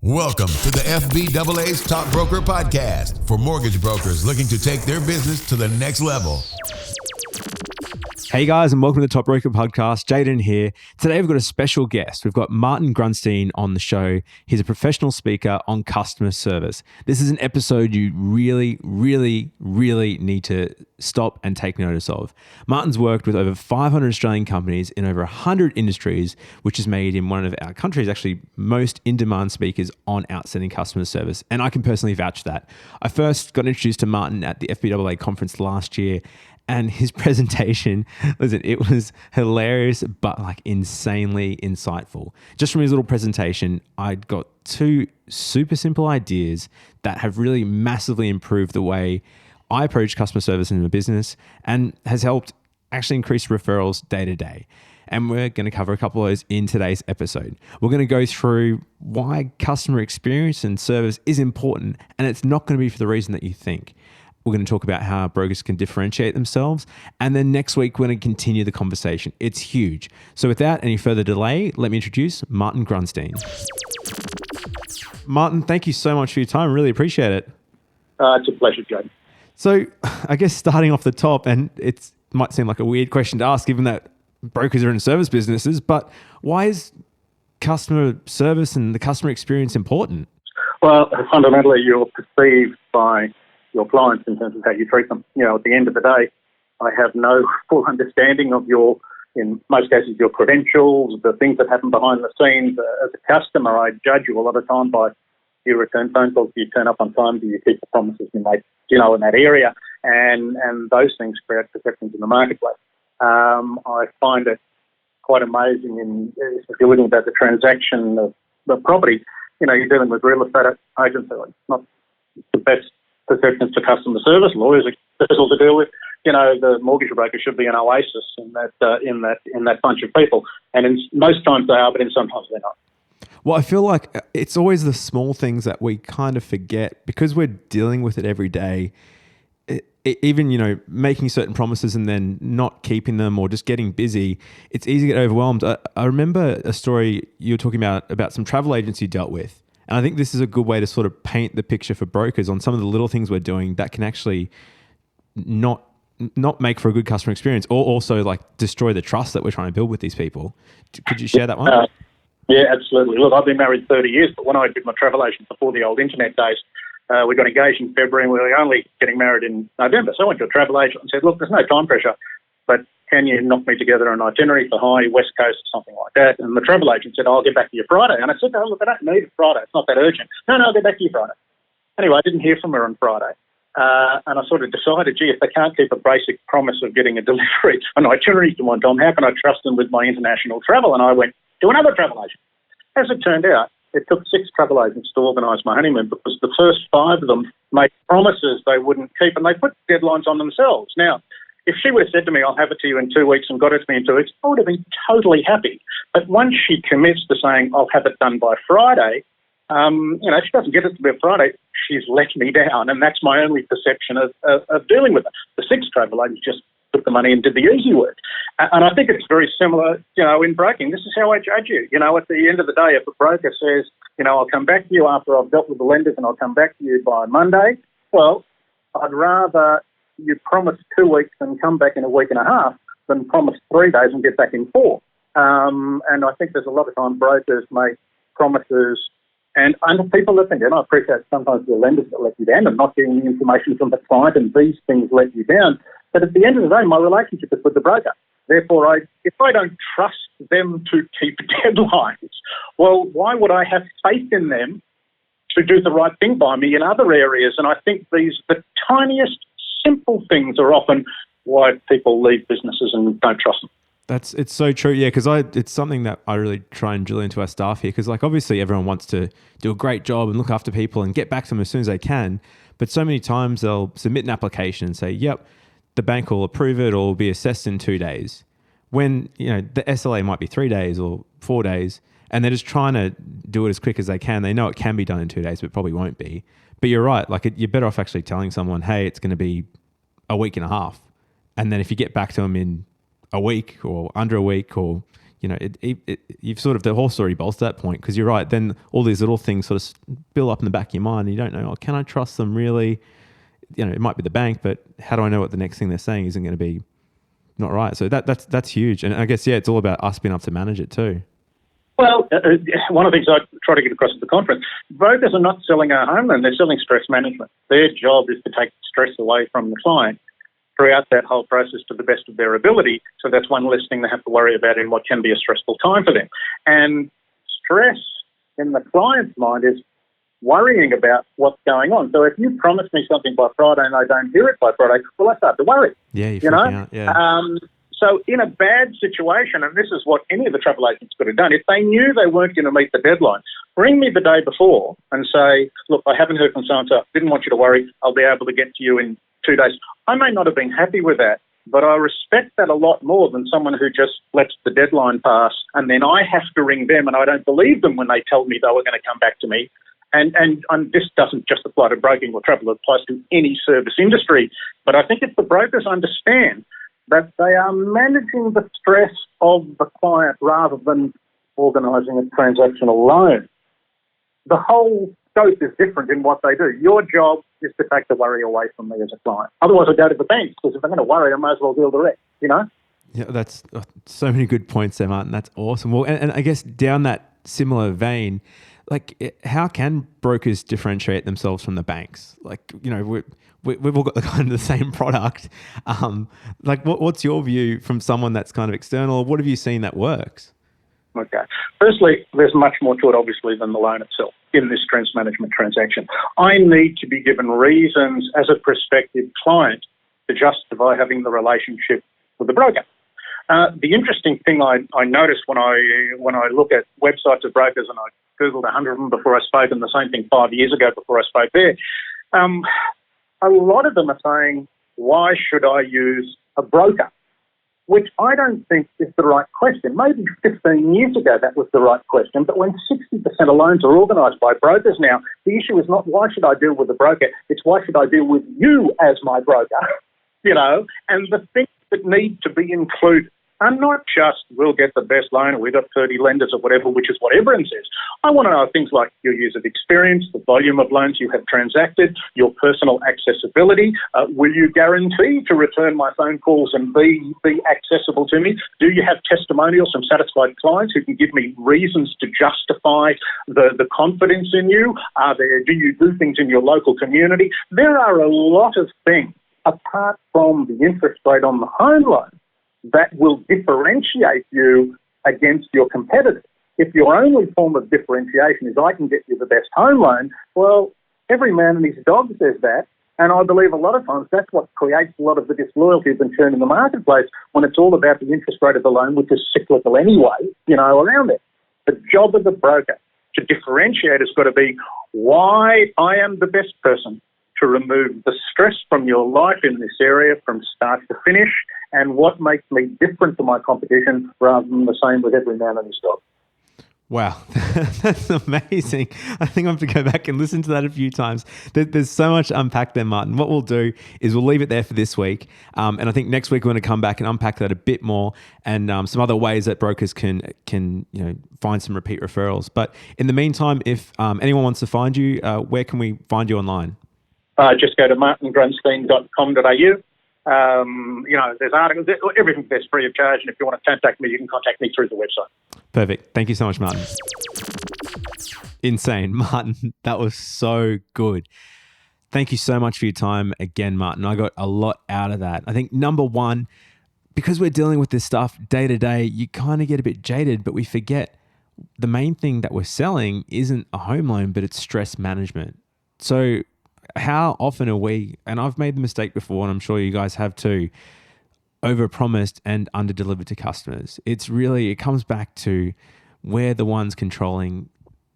Welcome to the FBAA's Top Broker Podcast for mortgage brokers looking to take their business to the next level. Hey guys, and welcome to the Top Broker Podcast. Jaden here. Today we've got a special guest. We've got Martin Grunstein on the show. He's a professional speaker on customer service. This is an episode you really need to stop and take notice of. Martin's worked with over 500 Australian companies in over 100 industries, which has made him one of our country's actually most in-demand speakers on outstanding customer service. And I can personally vouch for that. I first got introduced to Martin at the FBAA conference last year, and his presentation, listen, it was hilarious, but like insanely insightful. Just from his little presentation, I got two super simple ideas that have really massively improved the way I approach customer service in my business and has helped actually increase referrals day to day. And we're going to cover a couple of those in today's episode. We're going to go through why customer experience and service is important, and it's not going to be for the reason that you think. We're going to talk about how brokers can differentiate themselves. And then next week, we're going to continue the conversation. It's huge. So without any further delay, let me introduce Martin Grunstein. Martin, thank you so much for your time. Really appreciate it. It's a pleasure, Jay. So I guess starting off the top, and it might seem like a weird question to ask given that brokers are in service businesses, but why is customer service and the customer experience important? Well, fundamentally, you're perceived by your clients in terms of how you treat them. You know, at the end of the day, I have no full understanding of in most cases, your credentials, the things that happen behind the scenes. As a customer, I judge you a lot of time by do you return phone calls, do you turn up on time, do you keep the promises you make, in that area, and those things create perceptions in the marketplace. I find it quite amazing if you're looking at the transaction of the property, you're dealing with real estate agents who are not the best perceptions to customer service. Lawyers are difficult to deal with. The mortgage broker should be an oasis in that bunch of people. And most times they are, but sometimes they're not. Well, I feel like it's always the small things that we kind of forget because we're dealing with it every day. Even, making certain promises and then not keeping them or just getting busy, it's easy to get overwhelmed. I remember a story you were talking about some travel agents you dealt with. And I think this is a good way to sort of paint the picture for brokers on some of the little things we're doing that can actually not make for a good customer experience or also like destroy the trust that we're trying to build with these people. Could you share that one? Yeah, absolutely. Look, I've been married 30 years, but when I did my travel agent before the old internet days, we got engaged in February and we were only getting married in November. So I went to a travel agent and said, look, there's no time pressure, but can you knock me together an itinerary for Hawaii, West Coast, or something like that? And the travel agent said, I'll get back to you Friday. And I said, no, look, I don't need it Friday. It's not that urgent. No, I'll get back to you Friday. Anyway, I didn't hear from her on Friday. And I sort of decided, if they can't keep a basic promise of getting a delivery, an itinerary to one time, how can I trust them with my international travel? And I went to another travel agent. As it turned out, it took 6 travel agents to organise my honeymoon because the first 5 of them made promises they wouldn't keep, and they put deadlines on themselves. Now, if she would have said to me, I'll have it to you in 2 weeks and got it to me in 2 weeks, I would have been totally happy. But once she commits to saying, I'll have it done by Friday, if she doesn't get it to me by Friday, she's let me down. And that's my only perception of dealing with it. The 6 travel agents just put the money and did the easy work. And I think it's very similar, in broking. This is how I judge you. At the end of the day, if a broker says, I'll come back to you after I've dealt with the lenders and I'll come back to you by Monday, well, I'd rather you promise 2 weeks and come back in a week and a half than promise 3 days and get back in 4. And I think there's a lot of time brokers make promises and people that think, and I appreciate sometimes the lenders that let you down and not getting the information from the client and these things let you down. But at the end of the day, my relationship is with the broker. Therefore, if I don't trust them to keep deadlines, well, why would I have faith in them to do the right thing by me in other areas? And I think the tiniest simple things are often why people leave businesses and don't trust them. It's so true, yeah, because it's something that I really try and drill into our staff here because, obviously everyone wants to do a great job and look after people and get back to them as soon as they can, but so many times they'll submit an application and say, yep, the bank will approve it or will be assessed in 2 days, when, the SLA might be 3 days or 4 days, and they're just trying to do it as quick as they can. They know it can be done in 2 days, but probably won't be. But you're right, you're better off actually telling someone, hey, it's going to be a week and a half. And then if you get back to them in a week or under a week or you've sort of, the horse already bolts to that point, because you're right. Then all these little things sort of build up in the back of your mind. And you don't know, can I trust them really? It might be the bank, but how do I know what the next thing they're saying isn't going to be not right? So that's huge. And I guess, it's all about us being able to manage it too. Well, one of the things I try to get across at the conference, brokers are not selling a home loan, they're selling stress management. Their job is to take stress away from the client throughout that whole process to the best of their ability. So that's one less thing they have to worry about in what can be a stressful time for them. And stress in the client's mind is worrying about what's going on. So if you promise me something by Friday and I don't hear it by Friday, well, I start to worry. Yeah, you're freaking out. Yeah. So in a bad situation, and this is what any of the travel agents could have done, if they knew they weren't going to meet the deadline, ring me the day before and say, look, I haven't heard from so-and-so, didn't want you to worry, I'll be able to get to you in 2 days. I may not have been happy with that, but I respect that a lot more than someone who just lets the deadline pass and then I have to ring them and I don't believe them when they tell me they were going to come back to me. And this doesn't just apply to broking or travel, it applies to any service industry. But I think if the brokers understand that they are managing the stress of the client rather than organising a transactional loan, the whole scope is different in what they do. Your job is to take the worry away from me as a client. Otherwise, I go to the bank, because if I'm going to worry, I might as well deal direct, Yeah, that's so many good points there, Martin. That's awesome. Well, and I guess down that similar vein, how can brokers differentiate themselves from the banks? We've all got the kind of the same product. What's your view from someone that's kind of external? What have you seen that works? Okay. Firstly, there's much more to it, obviously, than the loan itself in this stress management transaction. I need to be given reasons as a prospective client to justify having the relationship with the broker. The interesting thing I noticed when I look at websites of brokers, and I Googled 100 of them before I spoke, and the same thing 5 years ago before I spoke there, a lot of them are saying, why should I use a broker? Which I don't think is the right question. Maybe 15 years ago that was the right question, but when 60% of loans are organised by brokers now, the issue is not why should I deal with a broker, it's why should I deal with you as my broker, and the things that need to be included are not just we'll get the best loan or we've got 30 lenders or whatever, which is what everyone says. I want to know things like your years of experience, the volume of loans you have transacted, your personal accessibility. Will you guarantee to return my phone calls and be accessible to me? Do you have testimonials from satisfied clients who can give me reasons to justify the confidence in you? Do you do things in your local community? There are a lot of things apart from the interest rate on the home loan that will differentiate you against your competitors. If your only form of differentiation is I can get you the best home loan, well, every man and his dog says that, and I believe a lot of times that's what creates a lot of the disloyalty and churn in the marketplace when it's all about the interest rate of the loan, which is cyclical anyway, around it. The job of the broker to differentiate has got to be why I am the best person to remove the stress from your life in this area from start to finish, and what makes me different to my competition rather than the same with every man and his dog. Wow, that's amazing. I think I have to go back and listen to that a few times. There's so much to unpack there, Martin. What we'll do is we'll leave it there for this week. And I think next week we're going to come back and unpack that a bit more and some other ways that brokers can find some repeat referrals. But in the meantime, if anyone wants to find you, where can we find you online? Just go to martingrunstein.com.au. There's articles, everything there's free of charge. And if you want to contact me, you can contact me through the website. Perfect. Thank you so much, Martin. Insane. Martin, that was so good. Thank you so much for your time again, Martin. I got a lot out of that. I think number one, because we're dealing with this stuff day to day, you kind of get a bit jaded, but we forget the main thing that we're selling isn't a home loan, but it's stress management. So how often are we, and I've made the mistake before, and I'm sure you guys have too, over-promised and under-delivered to customers. It comes back to we're the ones controlling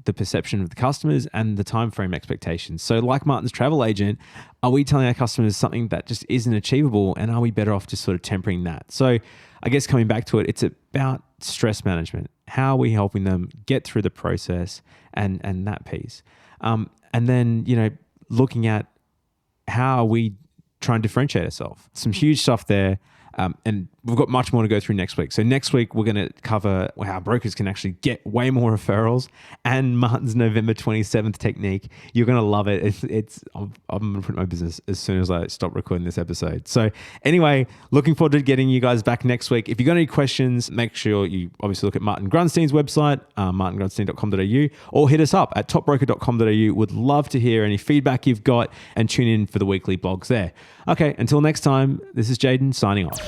the perception of the customers and the time frame expectations. So like Martin's travel agent, are we telling our customers something that just isn't achievable, and are we better off just sort of tempering that? So I guess coming back to it, it's about stress management. How are we helping them get through the process and that piece? And then, looking at how we try and differentiate ourselves. Some huge stuff there. And we've got much more to go through next week. So next week, we're going to cover how brokers can actually get way more referrals and Martin's November 27th technique. You're going to love it. I'm going to put my business as soon as I stop recording this episode. So anyway, looking forward to getting you guys back next week. If you've got any questions, make sure you obviously look at Martin Grunstein's website, martingrunstein.com.au, or hit us up at topbroker.com.au. Would love to hear any feedback you've got and tune in for the weekly blogs there. Okay, until next time, this is Jaden signing off.